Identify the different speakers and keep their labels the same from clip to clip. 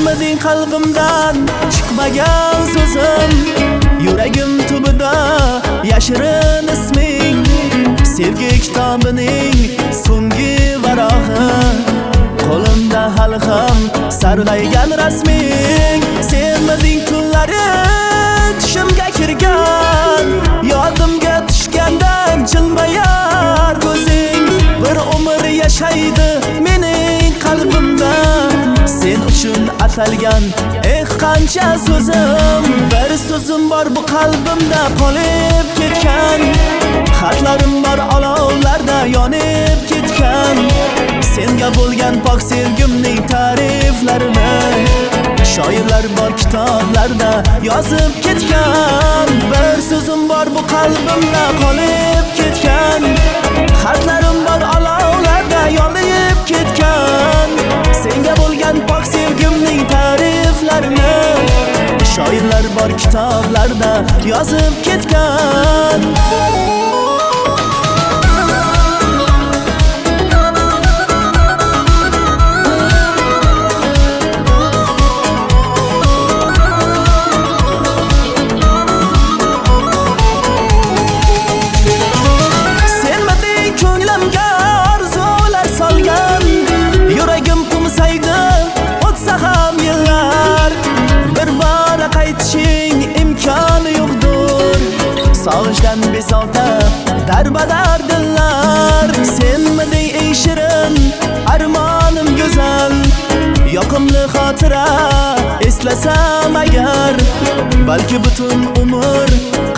Speaker 1: Senmedin qalbimdan chiqmagan so'zim, yuragim tubida yashirin isming, sevgi kitobining so'nggi varog'i, qo'limda hali ham sarg'aygan rasming. Senmedin kunlari tushimga kirgan, yodimga tushgandan jilmayar ko'zing, bir umr yashaydi mening qalbimda. Sen uchun atalgan qancha so'zim, bir so'zim bor bu qalbimda qolib ketgan, xatlarim bor olovlarda yonib ketgan. Senga bo'lgan pok sevgimning ta'riflarini shoirlar bor kitoblarda yozib ketgan. Bir so'zim bor bu qalbimda qolib ketgan, xatlarim bor olovlarda yonib ketgan. Senga bo'lgan pok sevgimning ta'riflarini shoirlar bor kitoblarda yozib ketgan. Sog'ishdan bezovta darbadar dillar, senmiding eng shirin armonim go'zal, yoqimli xotira eslasam agar, balki butun umr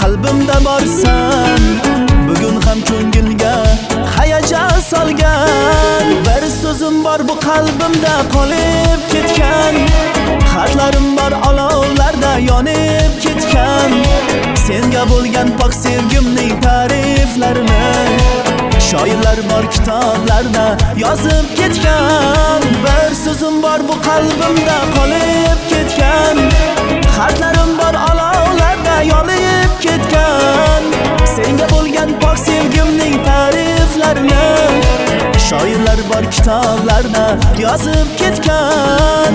Speaker 1: qalbimda borsan. Bugun ham ko'ngilga hayajon solgan, bir so'zim bor bu qalbimda qolib ketgan, xatlarim bor olovlarda yonib ketgan. Senga bo'lgan pok sevgimning ta'riflarini shoirlar bor kitoblarda yozib ketgan. Bir so'zim bor bu qalbimda qolib ketgan, xatlarim bor olovlarda yonib ketgan. Senga bo'lgan pok sevgimning ta'riflarini shoirlar bor kitoblarda yozib ketgan.